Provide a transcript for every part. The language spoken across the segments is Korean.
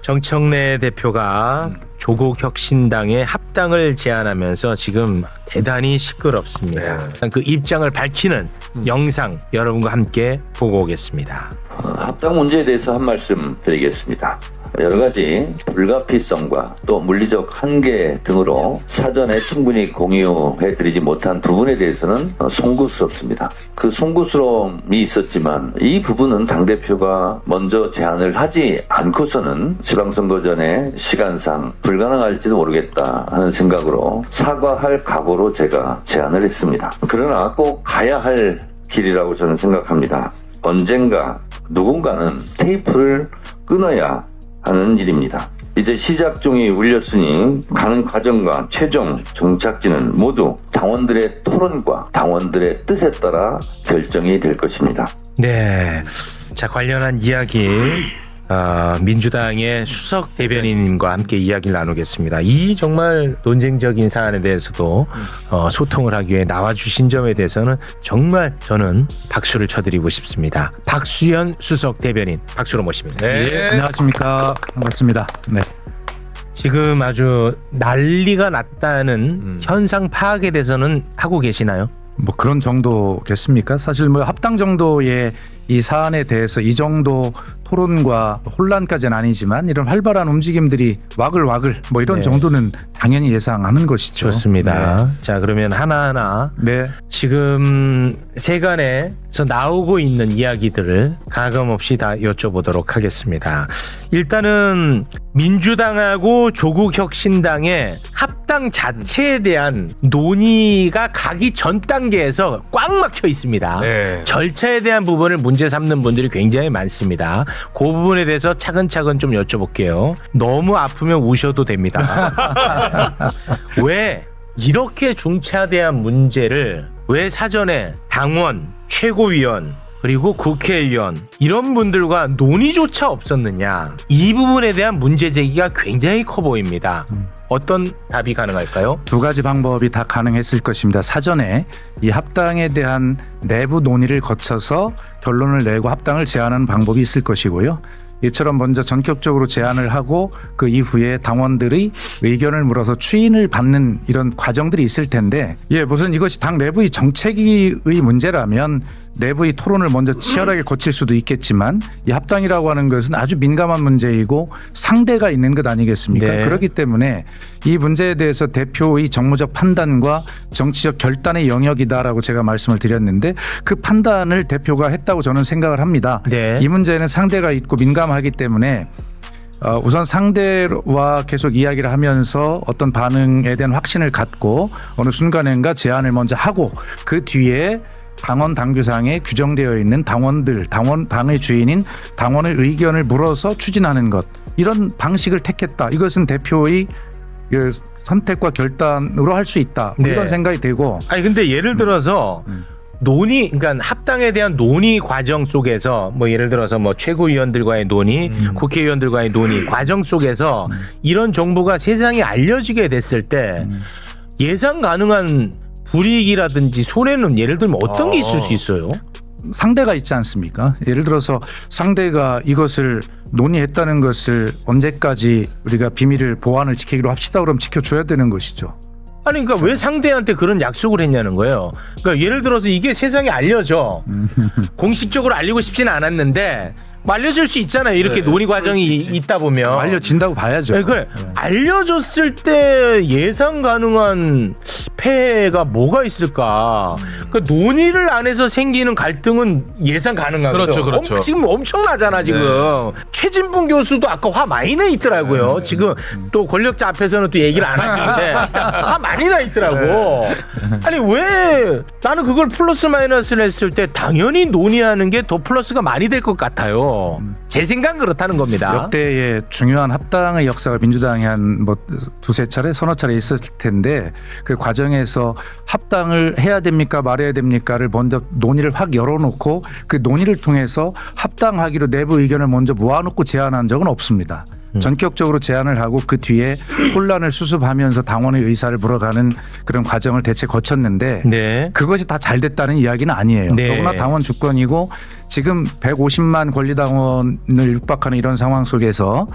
정청래 대표가 조국혁신당의 합당을 제안하면서 지금 대단히 시끄럽습니다. 그 입장을 밝히는 영상 여러분과 함께 보고 오겠습니다. 합당 문제에 대해서 한 말씀 드리겠습니다. 여러 가지 불가피성과 또 물리적 한계 등으로 사전에 충분히 공유해드리지 못한 부분에 대해서는 송구스럽습니다. 그 송구스러움이 있었지만 이 부분은 당대표가 먼저 제안을 하지 않고서는 지방선거 전에 시간상 불가능할지도 모르겠다 하는 생각으로 사과할 각오로 제가 제안을 했습니다. 그러나 꼭 가야 할 길이라고 저는 생각합니다. 언젠가 누군가는 테이프를 끊어야 하는 일입니다. 이제 시작종이 울렸으니 가는 과정과 최종 종착지는 모두 당원들의 토론과 당원들의 뜻에 따라 결정이 될 것입니다. 네, 자 관련한 이야기 민주당의 수석 대변인님과 함께 이야기를 나누겠습니다. 이 정말 논쟁적인 사안에 대해서도 소통을 하기 위해 나와주신 점에 대해서는 정말 저는 박수를 쳐드리고 싶습니다. 박수현 수석 대변인 박수로 모십니다. 네, 안녕하십니까. 반갑습니다. 네. 지금 아주 난리가 났다는 현상 파악에 대해서는 하고 계시나요? 뭐 그런 정도겠습니까? 사실 뭐 합당 정도의 이 사안에 대해서 이 정도 토론과 혼란까지는 아니지만 이런 활발한 움직임들이 와글와글 뭐 이런 정도는 당연히 예상하는 것이죠. 좋습니다. 네. 자 그러면 하나하나 지금 세간에서 나오고 있는 이야기들을 가감없이 다 여쭤보도록 하겠습니다. 일단은 민주당하고 조국혁신당의 합당 자체에 대한 논의가 가기 전 단계에서 꽉 막혀 있습니다. 네. 절차에 대한 부분을 문제 삼는 분들이 굉장히 많습니다. 그 부분에 대해서 차근차근 좀 여쭤볼게요. 너무 아프면 우셔도 됩니다. 왜 이렇게 중차대한 문제를 왜 사전에 당원, 최고위원 그리고 국회의원 이런 분들과 논의조차 없었느냐. 이 부분에 대한 문제 제기가 굉장히 커 보입니다. 어떤 답이 가능할까요? 두 가지 방법이 다 가능했을 것입니다. 사전에 이 합당에 대한 내부 논의를 거쳐서 결론을 내고 합당을 제안하는 방법이 있을 것이고요. 이처럼 먼저 전격적으로 제안을 하고 그 이후에 당원들의 의견을 물어서 추인을 받는 이런 과정들이 있을 텐데 무슨 이것이 당 내부의 정책의 문제라면 내부의 토론을 먼저 치열하게 거칠 수도 있겠지만 이 합당이라고 하는 것은 아주 민감한 문제이고 상대가 있는 것 아니겠습니까? 네. 그렇기 때문에 이 문제에 대해서 대표의 정무적 판단과 정치적 결단의 영역이다라고 제가 말씀을 드렸는데 그 판단을 대표가 했다고 저는 생각을 합니다. 네. 이 문제는 상대가 있고 민감하기 때문에 우선 상대와 계속 이야기를 하면서 어떤 반응에 대한 확신을 갖고 어느 순간인가 제안을 먼저 하고 그 뒤에 당원 당규상에 규정되어 있는 당원들, 당의 주인인 당원의 의견을 물어서 추진하는 것 이런 방식을 택했다. 이것은 대표의 선택과 결단으로 할 수 있다. 이런 생각이 되고. 아니 근데 예를 들어서 논의, 그러니까 합당에 대한 논의 과정 속에서 뭐 예를 들어서 뭐 최고위원들과의 논의, 국회의원들과의 논의 과정 속에서 이런 정보가 세상에 알려지게 됐을 때 예상 가능한 불이익이라든지 손해는 예를 들면 어떤 게 있을 수 있어요? 상대가 있지 않습니까? 예를 들어서 상대가 이것을 논의했다는 것을 언제까지 우리가 비밀을 보안을 지키기로 합시다 그러면 지켜줘야 되는 것이죠. 아니 그러니까 왜 상대한테 그런 약속을 했냐는 거예요. 그러니까 예를 들어서 이게 세상에 알려져. 공식적으로 알리고 싶지는 않았는데 알려질 수 있잖아요. 이렇게 논의 과정이 있다 보면. 알려진다고 봐야죠. 네, 그래. 알려졌을 때 예상 가능한 폐해가 뭐가 있을까? 그러니까 논의를 안 해서 생기는 갈등은 예상 가능하거든요. 그렇죠. 지금 엄청나잖아 지금. 네. 최진봉 교수도 아까 화 많이 나 있더라고요. 네. 지금 또 권력자 앞에서는 또 얘기를 안 하시는데 화 많이 나 있더라고. 네. 아니 왜 나는 그걸 플러스 마이너스를 했을 때 당연히 논의하는 게 더 플러스가 많이 될 것 같아요. 제 생각은 그렇다는 겁니다. 역대의 중요한 합당의 역사가 민주당이 한 뭐 두세 차례 서너 차례 있었을 텐데 그 과정에서 합당을 해야 됩니까 말해야 됩니까를 먼저 논의를 확 열어놓고 그 논의를 통해서 합당하기로 내부 의견을 먼저 모아놓고 제안한 적은 없습니다. 전격적으로 제안을 하고 그 뒤에 혼란을 수습하면서 당원의 의사를 물어가는 그런 과정을 대체 거쳤는데 네. 그것이 다 잘 됐다는 이야기는 아니에요. 네. 더구나 당원 주권이고 지금 150만 권리당원을 육박하는 이런 상황 속에서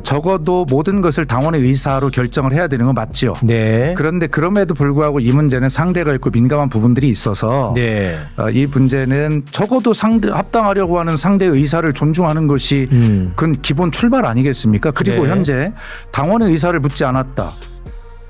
적어도 모든 것을 당원의 의사로 결정을 해야 되는 건 맞죠. 네. 그런데 그럼에도 불구하고 이 문제는 상대가 있고 민감한 부분들이 있어서 네. 이 문제는 적어도 합당하려고 하는 상대의 의사를 존중하는 것이 그건 기본 출발 아니겠습니까? 그리고 네. 현재 당원의 의사를 묻지 않았다.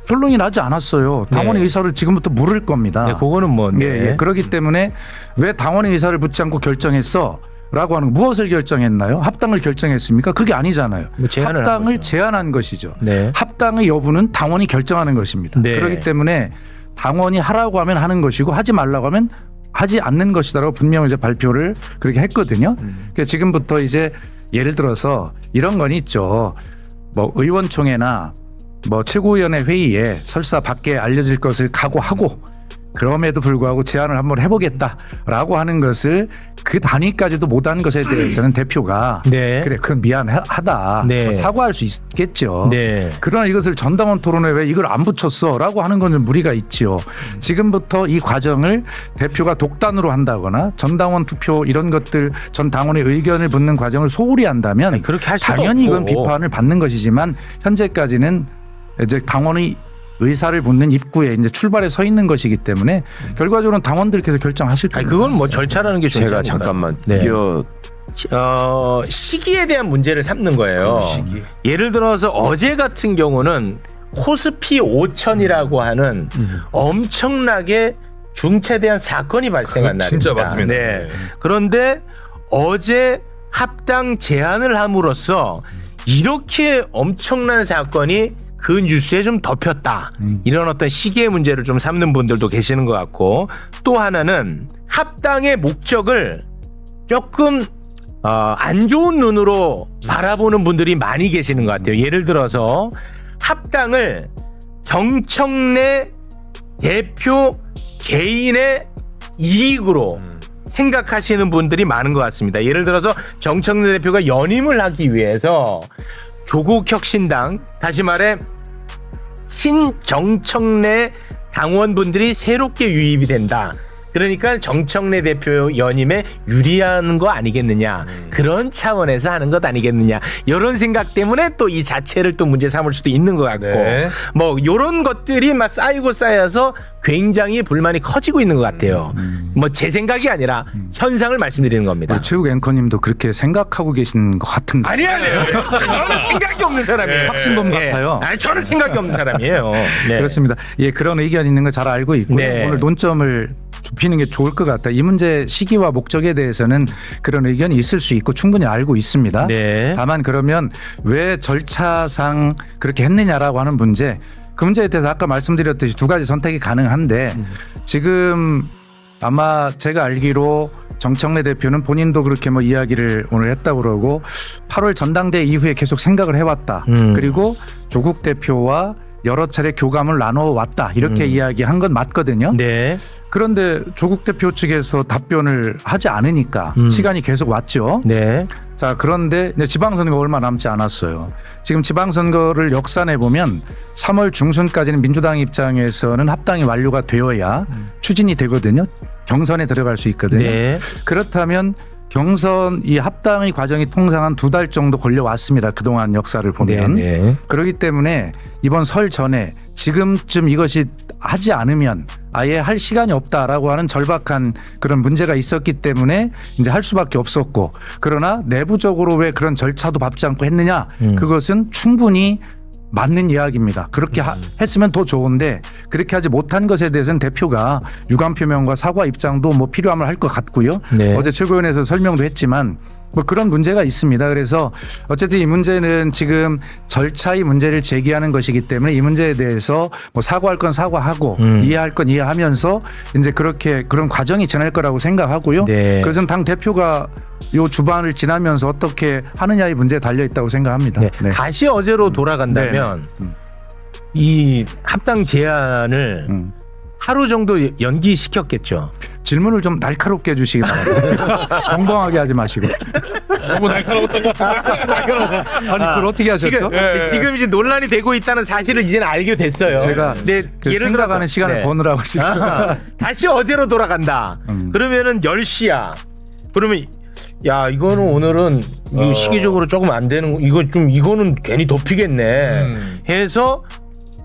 결론이 나지 않았어요. 당원의 네. 의사를 지금부터 물을 겁니다. 네, 그거는 뭐. 네. 예, 예. 그렇기 때문에 왜 당원의 의사를 묻지 않고 결정했어? 라고 하는 무엇을 결정했나요? 합당을 결정했습니까? 그게 아니잖아요. 뭐 제안을 한 합당을 거죠. 제안한 것이죠. 네. 합당의 여부는 당원이 결정하는 것입니다. 네. 그렇기 때문에 당원이 하라고 하면 하는 것이고 하지 말라고 하면 하지 않는 것이다라고 분명히 이제 발표를 그렇게 했거든요. 그러니까 지금부터 이제 예를 들어서 이런 건 있죠. 뭐 의원총회나 뭐 최고위원회 회의에 설사 밖에 알려질 것을 각오하고 그럼에도 불구하고 제안을 한번 해보겠다라고 하는 것을 그 단위까지도 못한 것에 대해서는 대표가 네. 그래 그건 미안하다 네. 뭐 사과할 수 있겠죠. 네. 그러나 이것을 전당원 토론회 왜 이걸 안 붙였어라고 하는 것은 무리가 있죠. 지금부터 이 과정을 대표가 독단으로 한다거나 전당원 투표 이런 것들 전 당원의 의견을 묻는 과정을 소홀히 한다면 아니, 그렇게 할 수도 당연히 이건 없고. 비판을 받는 것이지만 현재까지는 이제 당원의 의사를 묻는 입구에 이제 출발에 서 있는 것이기 때문에 결과적으로는 당원들께서 결정하실 아니, 겁니다. 그건 뭐 절차라는 게 제가 존재하는 잠깐만 네. 이어 시기에 대한 문제를 삼는 거예요. 시기. 예를 들어서 어제 같은 경우는 코스피 5천이라고 하는 엄청나게 중차대한 사건이 발생한 날입니다. 진짜 맞습니다. 네. 그런데 어제 합당 제안을 함으로써 이렇게 엄청난 사건이 그 뉴스에 좀 덮였다. 이런 어떤 시기의 문제를 좀 삼는 분들도 계시는 것 같고 또 하나는 합당의 목적을 조금 안 좋은 눈으로 바라보는 분들이 많이 계시는 것 같아요. 예를 들어서 합당을 정청래 대표 개인의 이익으로 생각하시는 분들이 많은 것 같습니다. 예를 들어서 정청래 대표가 연임을 하기 위해서 조국혁신당 다시 말해 친정청래 당원분들이 새롭게 유입이 된다. 그러니까 정청래 대표 연임에 유리한 거 아니겠느냐. 그런 차원에서 하는 것 아니겠느냐. 이런 생각 때문에 또 이 자체를 또 문제 삼을 수도 있는 것 같고 네. 뭐 이런 것들이 막 쌓이고 쌓여서 굉장히 불만이 커지고 있는 것 같아요. 뭐 제 생각이 아니라 현상을 말씀드리는 겁니다. 우리 최욱 앵커님도 그렇게 생각하고 계신 것 같은데. 아니에요. 저는 생각이 없는 사람이에요. 확신범 같아요. 아니, 저는 생각이 없는 사람이에요. 네. 그렇습니다. 예, 그런 의견 있는 거 잘 알고 있고 네. 오늘 논점을 좁히는 게 좋을 것 같다. 이 문제 시기와 목적에 대해서는 그런 의견이 있을 수 있고 충분히 알고 있습니다. 네. 다만 그러면 왜 절차상 그렇게 했느냐라고 하는 문제, 그 문제에 대해서 아까 말씀드렸듯이 두 가지 선택이 가능한데 지금 아마 제가 알기로 정청래 대표는 본인도 그렇게 뭐 이야기를 오늘 했다고 그러고 8월 전당대 이후에 계속 생각을 해왔다. 그리고 조국 대표와 여러 차례 교감을 나눠왔다. 이렇게 이야기한 건 맞거든요. 네. 그런데 조국 대표 측에서 답변을 하지 않으니까 시간이 계속 왔죠. 네. 자, 그런데 이제 지방선거 얼마 남지 않았어요. 지금 지방선거를 역산해 보면 3월 중순까지는 민주당 입장에서는 합당이 완료가 되어야 추진이 되거든요. 경선에 들어갈 수 있거든요. 네. 그렇다면 경선 이 합당의 과정이 통상 한 2달 정도 걸려왔습니다. 그동안 역사를 보면. 네. 그렇기 때문에 이번 설 전에 지금쯤 이것이 하지 않으면 아예 할 시간이 없다라고 하는 절박한 그런 문제가 있었기 때문에 이제 할 수밖에 없었고, 그러나 내부적으로 왜 그런 절차도 밟지 않고 했느냐, 그것은 충분히 맞는 이야기입니다. 그렇게 했으면 더 좋은데 그렇게 하지 못한 것에 대해서는 대표가 유감 표명과 사과 입장도 뭐 필요하면 할 것 같고요. 네. 어제 최고위원회에서 설명도 했지만 뭐 그런 문제가 있습니다. 그래서 어쨌든 이 문제는 지금 절차의 문제를 제기하는 것이기 때문에 이 문제에 대해서 뭐 사과할 건 사과하고 이해할 건 이해하면서 이제 그렇게 그런 과정이 지날 거라고 생각하고요. 네. 그래서 당 대표가 요 주반을 지나면서 어떻게 하느냐의 문제에 달려 있다고 생각합니다. 네. 네. 다시 어제로 돌아간다면 이 합당 제안을 하루 정도 연기시켰겠죠. 질문을 좀 날카롭게 해주시기 바랍니다. 엉덩하게 하지 마시고. 너무 날카로웠던 것 같아요. 아니 그걸 어떻게 하셨죠? 지금 이제 논란이 되고 있다는 사실을 이제는 알게 됐어요. 제가 근데 그 예를 생각하는 들어서 시간을 네. 버느라고 지금. 다시 어제로 돌아간다. 그러면은 10시야. 그러면 야 이거는 오늘은 이거 시기적으로 조금 안 되는 거 이거는 괜히 덮이겠네 해서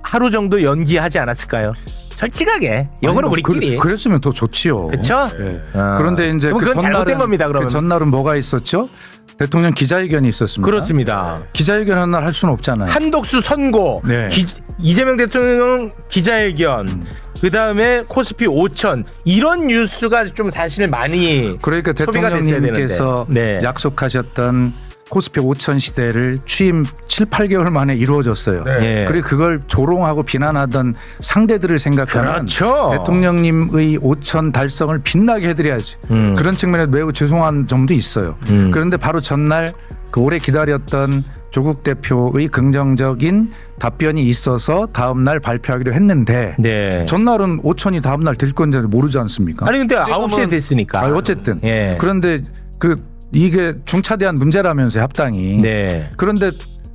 하루 정도 연기하지 않았을까요? 솔직하게 이거는 우리끼리 그랬으면 더 좋지요. 그렇죠? 그런데 이제 그럼 그건 잘못된 겁니다. 그러면 그 전날은 뭐가 있었죠? 대통령 기자회견이 있었습니다. 그렇습니다. 기자회견 한 날 할 수는 없잖아요. 한덕수 선고, 네. 이재명 대통령 기자회견, 그 다음에 코스피 5천 이런 뉴스가 좀 사실 많이 그러니까 소비가 됐어야 대통령님께서 되는데. 네. 약속하셨던 코스피 5천 시대를 취임 7, 8개월 만에 이루어졌어요. 네. 그리고 그걸 조롱하고 비난하던 상대들을 생각하면 그렇죠. 대통령님의 5천 달성을 빛나게 해드려야지. 그런 측면에서 매우 죄송한 점도 있어요. 그런데 바로 전날 그 오래 기다렸던 조국 대표의 긍정적인 답변이 있어서 다음 날 발표하기로 했는데 네. 전날은 5천이 다음 날 될 건지 모르지 않습니까? 아니 근데 9시에 됐으니까. 어쨌든 예. 그런데 이게 중차대한 문제라면서요, 합당이. 네. 그런데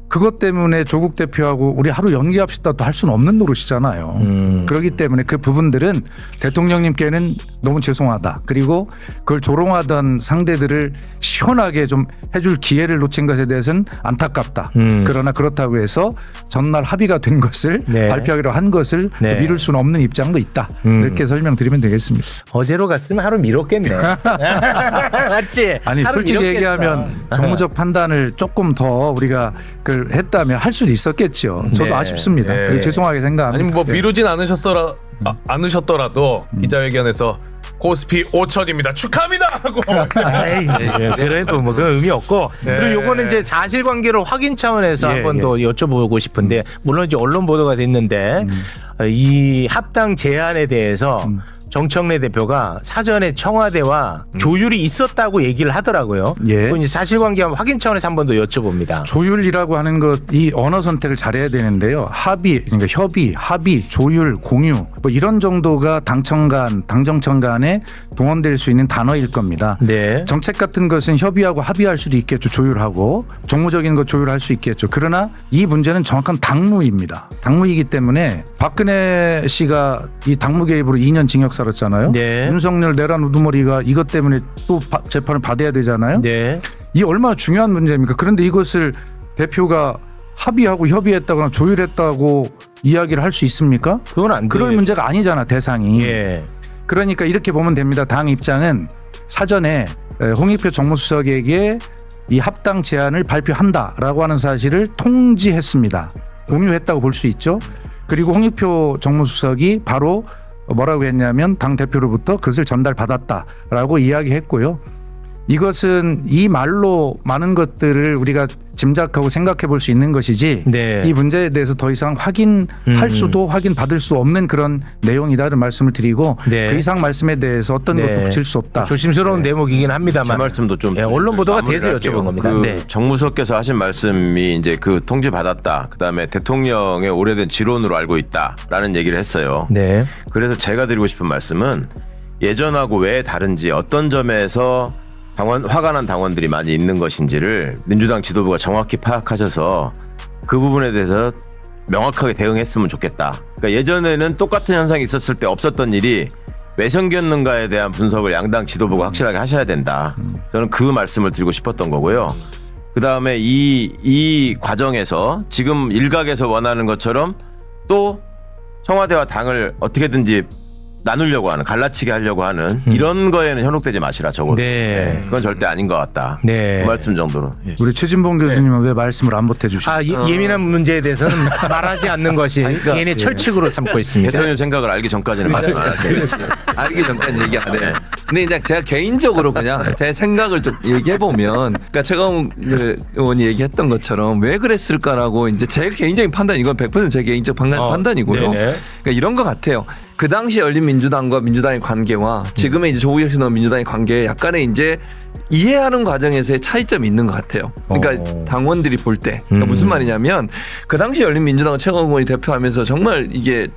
그것 때문에 조국 대표하고 우리 하루 연기합시다 또 할 수는 없는 노릇이잖아요. 그렇기 때문에 그 부분들은 대통령님께는 너무 죄송하다. 그리고 그걸 조롱하던 상대들을 시원하게 좀 해줄 기회를 놓친 것에 대해서는 안타깝다. 그러나 그렇다고 해서 전날 합의가 된 것을 네. 발표하기로 한 것을 네. 또 미룰 수는 없는 입장도 있다. 이렇게 설명드리면 되겠습니다. 어제로 갔으면 하루 미뤘겠네. 맞지? 아니 하루 솔직히 미뤘겠어. 얘기하면 정무적 판단을 조금 더 우리가 그걸 했다면 할 수도 있었겠죠. 저도 네. 아쉽습니다. 네. 그리고 죄송하게 생각합니다. 아니면 뭐 네. 미루진 않으셨더라도 기자회견에서 코스피 5천입니다. 축하합니다 하고 아이, 그래도 뭐 그런 의미 없고 네. 그리고 요거는 이제 사실관계로 확인 차원에서 예, 한 번 더 여쭤보고 싶은데 물론 이제 언론 보도가 됐는데 이 합당 제안에 대해서 정청래 대표가 사전에 청와대와 조율이 있었다고 얘기를 하더라고요. 예. 그건 이제 사실관계 확인 차원에서 한 번 더 여쭤봅니다. 조율이라고 하는 것, 이 언어 선택을 잘해야 되는데요. 그러니까 협의, 합의, 조율, 공유 뭐 이런 정도가 당정청 간에 동원될 수 있는 단어일 겁니다. 네. 정책 같은 것은 협의하고 합의할 수도 있겠죠. 조율하고 정무적인 것 조율할 수 있겠죠. 그러나 이 문제는 정확한 당무입니다. 당무이기 때문에 박근혜 씨가 이 당무 개입으로 2년 징역 살았잖아요. 네. 윤석열 내란 우두머리가 이것 때문에 또 재판을 받아야 되잖아요. 네. 이 얼마나 중요한 문제입니까? 그런데 이것을 대표가 합의하고 협의했다거나 조율했다고 이야기를 할 수 있습니까? 그건 안 그럴 돼요. 문제가 아니잖아, 대상이. 예. 그러니까 이렇게 보면 됩니다. 당 입장은 사전에 홍익표 정무수석에게 이 합당 제안을 발표한다라고 하는 사실을 통지했습니다. 공유했다고 볼 수 있죠. 그리고 홍익표 정무수석이 바로 뭐라고 했냐면 당 대표로부터 그것을 전달받았다라고 이야기했고요. 이것은 이 말로 많은 것들을 우리가 짐작하고 생각해 볼 수 있는 것이지 네. 이 문제에 대해서 더 이상 확인할 수도 확인받을 수 없는 그런 내용이다라는 말씀을 드리고 네. 그 이상 말씀에 대해서 어떤 네. 것도 붙일 수 없다. 조심스러운 대목이긴 합니다만. 제 말씀도 좀 예, 언론 보도가 돼서 마무리할게요. 여쭤본 겁니다. 그 네. 정무수석께서 하신 말씀이 이제 그 통지 받았다. 그다음에 대통령의 오래된 지론으로 알고 있다라는 얘기를 했어요. 네. 그래서 제가 드리고 싶은 말씀은 예전하고 왜 다른지 어떤 점에서 화가 난 당원들이 많이 있는 것인지를 민주당 지도부가 정확히 파악하셔서 그 부분에 대해서 명확하게 대응했으면 좋겠다. 그러니까 예전에는 똑같은 현상이 있었을 때 없었던 일이 왜 생겼는가에 대한 분석을 양당 지도부가 확실하게 하셔야 된다. 저는 그 말씀을 드리고 싶었던 거고요. 그 다음에 이 과정에서 지금 일각에서 원하는 것처럼 또 청와대와 당을 어떻게든지 나누려고 하는, 갈라치게 하려고 하는 이런 거에는 현혹되지 마시라, 적어도. 네. 그건 절대 아닌 것 같다. 네. 그 말씀 정도로. 예. 우리 최진봉 교수님은 왜 말씀을 안 보태 주시죠? 예민한 문제에 대해서는 말하지 않는 것이 개인의 철칙으로 삼고 있습니다. 대통령 생각을 알기 전까지는 말씀 안 하세요. 알기 전까지 얘기 안 해. 근데 이제 제가 개인적으로 그냥 제 생각을 좀 얘기해 보면, 그러니까 최강 의원이 얘기했던 것처럼 왜 그랬을까라고 이제 제 개인적인 판단, 이건 100% 제 개인적 판단이고요. 네네. 그러니까 이런 것 같아요. 그 당시 열린민주당과 민주당의 관계와 지금의 이제 조국 혁신과 민주당의 관계에 약간의 이제 이해하는 과정에서의 차이점이 있는 것 같아요. 그러니까 당원들이 볼 때. 그러니까 무슨 말이냐면 그 당시 열린민주당은 최강 의원이 대표하면서 정말 이게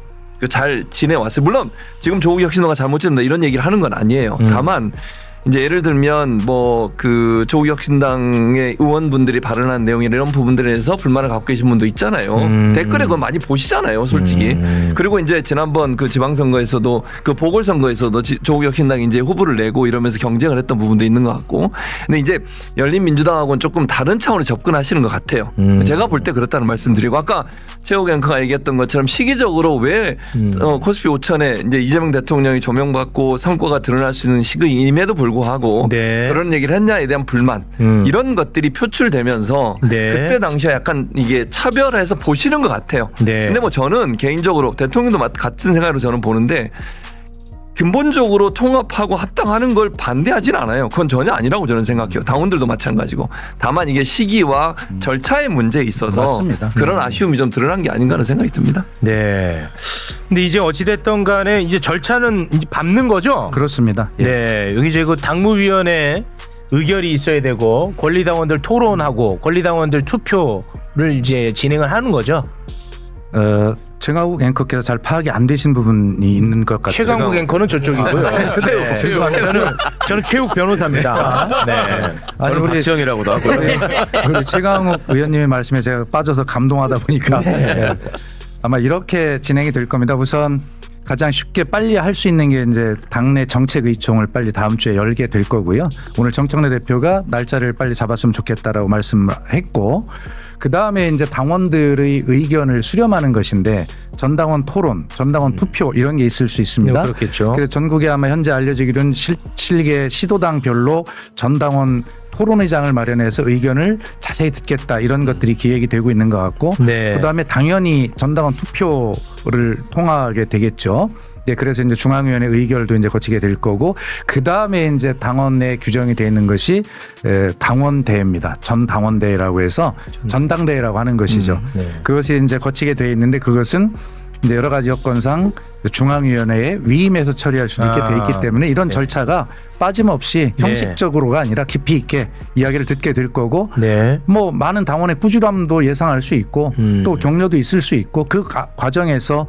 잘 지내왔어요. 물론 지금 조국 혁신호가 잘못 지낸다 이런 얘기를 하는 건 아니에요. 다만 이제 예를 들면 뭐 그 조국혁신당의 의원분들이 발언한 내용이나 이런 부분들에 대해서 불만을 갖고 계신 분도 있잖아요. 댓글에 그거 많이 보시잖아요, 솔직히. 그리고 이제 지난번 그 지방선거에서도 그 보궐선거에서도 조국혁신당이 이제 후보를 내고 이러면서 경쟁을 했던 부분도 있는 것 같고. 근데 이제 열린민주당하고는 조금 다른 차원으로 접근하시는 것 같아요. 제가 볼 때 그렇다는 말씀드리고 아까 최욱 앵커가 얘기했던 것처럼 시기적으로 왜 코스피 5천에 이제 이재명 대통령이 조명받고 성과가 드러날 수 있는 시기임에도 불구하고 네. 그런 얘기를 했냐에 대한 불만 이런 것들이 표출되면서 네. 그때 당시에 약간 이게 차별해서 보시는 것 같아요. 네. 근데 뭐 저는 개인적으로 대통령도 같은 생각으로 저는 보는데 근본적으로 통합하고 합당하는 걸 반대하진 않아요. 그건 전혀 아니라고 저는 생각해요. 당원들도 마찬가지고. 다만 이게 시기와 절차의 문제에 있어서 맞습니다. 그런 아쉬움이 좀 드러난 게 아닌가 하는 생각이 듭니다. 네. 근데 이제 어찌됐든 간에 이제 절차는 이제 밟는 거죠? 그렇습니다. 예. 네. 여기 이제 그 당무위원회 의결이 있어야 되고 권리당원들 토론하고 권리당원들 투표를 이제 진행을 하는 거죠. 최강욱 앵커께서 잘 파악이 안 되신 부분이 있는 것 같아요. 최강욱 앵커는 저쪽이고요. 네. 죄송합니다. 저는 최욱 변호사입니다. 네. 아니, 저는 우리 박지원이라고도 하고. 우리 최강욱 의원님의 말씀에 제가 빠져서 감동하다 보니까 아마 이렇게 진행이 될 겁니다. 우선 가장 쉽게 빨리 할 수 있는 게 이제 당내 정책의총을 빨리 다음 주에 열게 될 거고요. 오늘 정청래 대표가 날짜를 빨리 잡았으면 좋겠다라고 말씀했고, 그 다음에 이제 당원들의 의견을 수렴하는 것인데 전당원 토론, 전당원 투표 이런 게 있을 수 있습니다. 그렇겠죠. 그래서 전국에 아마 현재 알려지기로는 7개 시도당별로 전당원 토론회장을 마련해서 의견을 자세히 듣겠다 이런 것들이 기획이 되고 있는 것 같고 네. 그다음에 당연히 전당원 투표를 통하게 되겠죠. 네, 그래서 이제 중앙위원회 의결도 이제 거치게 될 거고 그 다음에 이제 당원 내 규정이 되어 있는 것이 당원대회입니다. 전 당원대회라고 해서 전당대회라고 하는 것이죠. 네. 그것이 이제 거치게 되어 있는데 그것은 이제 여러 가지 여건상 중앙위원회에 위임해서 처리할 수도 있게 돼 있기 때문에 이런 절차가 빠짐없이 형식적으로가 아니라 깊이 있게 이야기를 듣게 될 거고 네. 뭐 많은 당원의 꾸준함도 예상할 수 있고 또 격려도 있을 수 있고 그 과정에서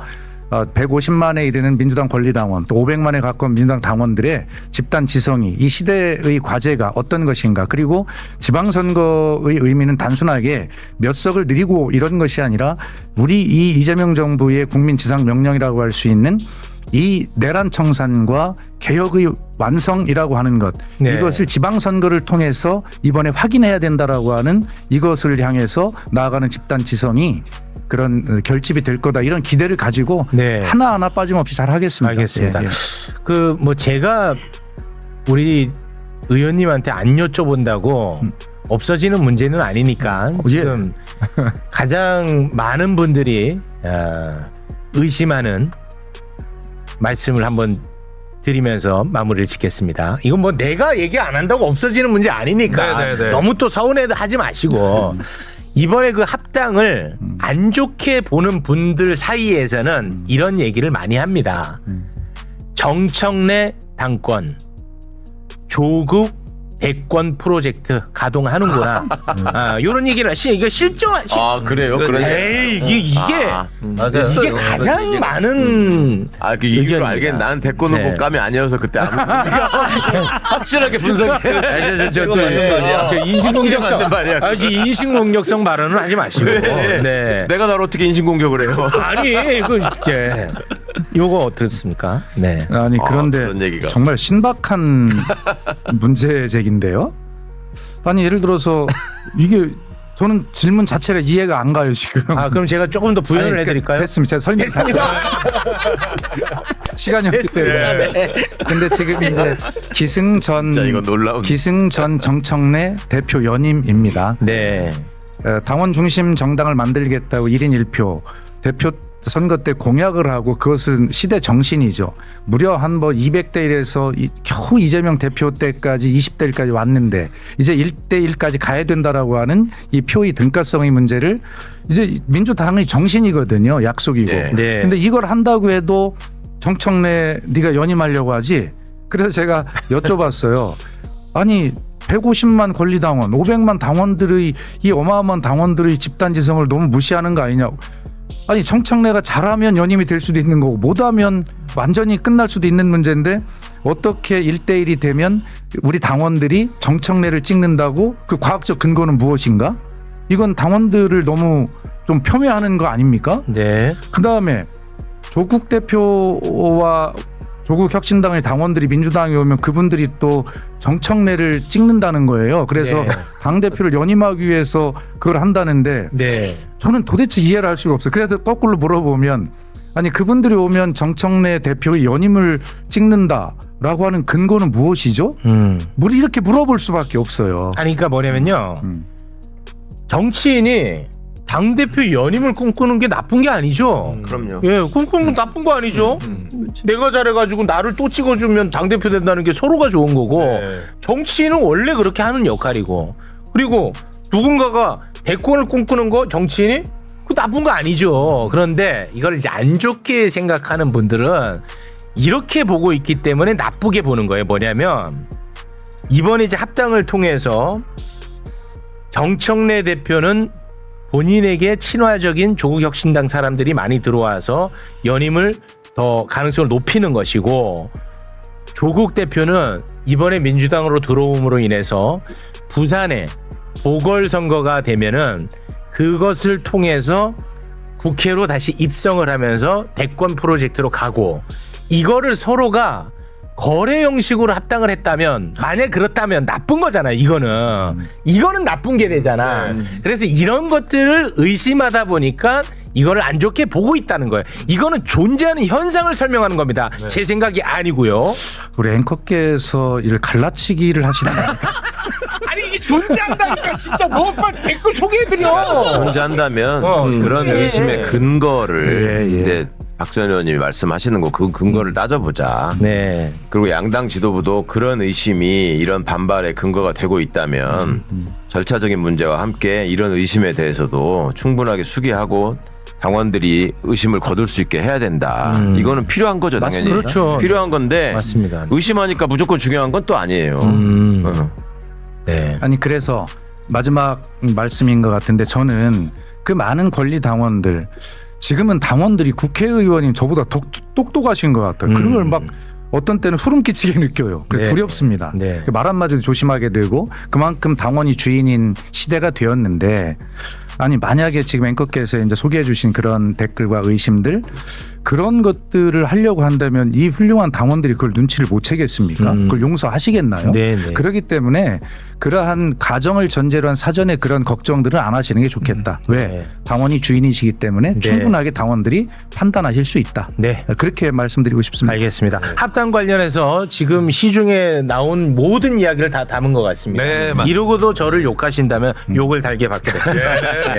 150만에 이르는 민주당 권리당원 또 500만에 가까운 민주당 당원들의 집단 지성이 이 시대의 과제가 어떤 것인가 그리고 지방선거의 의미는 단순하게 몇 석을 늘리고 이런 것이 아니라 우리 이 이재명 정부의 국민지상명령이라고 할 수 있는 이 내란 청산과 개혁의 완성이라고 하는 것 네. 이것을 지방선거를 통해서 이번에 확인해야 된다라고 하는 이것을 향해서 나아가는 집단 지성이 그런 결집이 될 거다 이런 기대를 가지고 네. 하나하나 빠짐없이 잘 하겠습니다. 알겠습니다. 예, 예. 그 뭐 제가 우리 의원님한테 안 여쭤본다고 없어지는 문제는 아니니까 지금 가장 많은 분들이 의심하는 말씀을 한번 드리면서 마무리를 짓겠습니다. 이건 뭐 내가 얘기 안 한다고 없어지는 문제 아니니까 네네네. 너무 또 서운해하지 마시고 이번에 그 합당을 안 좋게 보는 분들 사이에서는 이런 얘기를 많이 합니다. 정청래 당권, 조국 대권 프로젝트 가동하는구나. 이런 얘기를 이거 실정한. 아 그래요? 그런 에이 이게 맞아요. 가장 많은 그 이유를 의견입니다. 알겠. 난 대권 후보 네. 감이 아니어서 그때 아무 확실하게 분석해. 저 인신공격성 말이야. 인신공격성 발언은 하지 마시고. 네. 내가 날 어떻게 인신 공격을 해요? 아니 이거 이제 요거 어떻습니까? 네. 아니 그런데 그런 얘기가. 정말 신박한 문제 제기인데요. 아니 예를 들어서 이게 저는 질문 자체가 이해가 안 가요 지금. 그럼 제가 조금 더 부연을 아니, 해드릴까요? 됐습니다. 제가 설명드릴게요. 시간이 없기 때문에. 근데 지금 이제 진짜 이거 놀라운. 기승전 정청래 대표 연임입니다. 네. 당원 중심 정당을 만들겠다고 1인 1표 대표 선거 때 공약을 하고 그것은 시대 정신이죠. 무려 한 뭐 200대 1에서 겨우 이재명 대표 때까지 20대 1까지 왔는데 이제 1대 1까지 가야 된다라고 하는 이 표의 등가성의 문제를 이제 민주당의 정신이거든요. 약속이고. 네. 네. 근데 이걸 한다고 해도 정청래 네가 연임하려고 하지? 그래서 제가 여쭤봤어요. 아니 150만 권리당원, 500만 당원들의 이 어마어마한 당원들의 집단지성을 너무 무시하는 거 아니냐고. 아니 정청래가 잘하면 연임이 될 수도 있는 거고 못하면 완전히 끝날 수도 있는 문제인데 어떻게 1대1이 되면 우리 당원들이 정청래를 찍는다고 그 과학적 근거는 무엇인가? 이건 당원들을 너무 좀 폄훼하는 거 아닙니까? 네. 그다음에 조국 대표와 조국 혁신당의 당원들이 민주당에 오면 그분들이 또 정청래를 찍는다는 거예요. 그래서 네. 당 대표를 연임하기 위해서 그걸 한다는데 네. 저는 도대체 이해를 할 수가 없어요. 그래서 거꾸로 물어보면 아니 그분들이 오면 정청래 대표의 연임을 찍는다라고 하는 근거는 무엇이죠? 우리 이렇게 물어볼 수밖에 없어요. 아니 그러니까 뭐냐면요. 정치인이 당대표 연임을 꿈꾸는 게 나쁜 게 아니죠. 그럼요. 예, 꿈꾸는 건 나쁜 거 아니죠. 내가 잘해가지고 나를 또 찍어주면 당대표 된다는 게 서로가 좋은 거고 정치인은 원래 그렇게 하는 역할이고 그리고 누군가가 대권을 꿈꾸는 거 정치인이 그 나쁜 거 아니죠. 그런데 이걸 이제 안 좋게 생각하는 분들은 이렇게 보고 있기 때문에 나쁘게 보는 거예요. 뭐냐면 이번에 이제 합당을 통해서 정청래 대표는 본인에게 친화적인 조국혁신당 사람들이 많이 들어와서 연임을 더 가능성을 높이는 것이고 조국 대표는 이번에 민주당으로 들어옴으로 인해서 부산에 보궐선거가 되면은 그것을 통해서 국회로 다시 입성을 하면서 대권 프로젝트로 가고 이거를 서로가 거래 형식으로 합당을 했다면 만약 그렇다면 나쁜 거잖아요. 이거는 나쁜 게 되잖아. 그래서 이런 것들을 의심하다 보니까 이거를 안 좋게 보고 있다는 거예요. 이거는 존재하는 현상을 설명하는 겁니다. 제 생각이 아니고요. 우리 앵커께서 이를 갈라치기를 하시는 아니 이게 존재한다니까 진짜 너무 빨리 댓글 소개해드려. 존재한다면 그런 예. 의심의 근거를 예, 예. 이제 박전 의원님이 말씀하시는 거 그 근거를 따져보자. 네. 그리고 양당 지도부도 그런 의심이 이런 반발의 근거가 되고 있다면 절차적인 문제와 함께 이런 의심에 대해서도 충분하게 수기하고 당원들이 의심을 거둘 수 있게 해야 된다. 이거는 필요한 거죠, 당연히. 그렇죠. 필요한 건데 맞습니다. 의심하니까 무조건 중요한 건 또 아니에요. 네. 아니 그래서 마지막 말씀인 것 같은데 저는 그 많은 권리 당원들 지금은 당원들이 국회의원이 저보다 똑똑하신 것 같아요. 그런 걸 막 어떤 때는 소름 끼치게 느껴요. 네. 두렵습니다. 네. 말 한마디도 조심하게 되고 그만큼 당원이 주인인 시대가 되었는데 아니 만약에 지금 앵커께서 이제 소개해 주신 그런 댓글과 의심들 그런 것들을 하려고 한다면 이 훌륭한 당원들이 그걸 눈치를 못 채겠습니까? 그걸 용서하시겠나요? 네, 네. 그렇기 때문에 그러한 가정을 전제로 한 사전에 그런 걱정들은 안 하시는 게 좋겠다. 왜? 네. 당원이 주인이시기 때문에 충분하게 당원들이 판단하실 수 있다. 네. 그렇게 말씀드리고 싶습니다. 알겠습니다. 합당 관련해서 지금 시중에 나온 모든 이야기를 다 담은 것 같습니다. 네, 맞습니다. 이러고도 저를 욕하신다면 욕을 달게 받게 됩니다.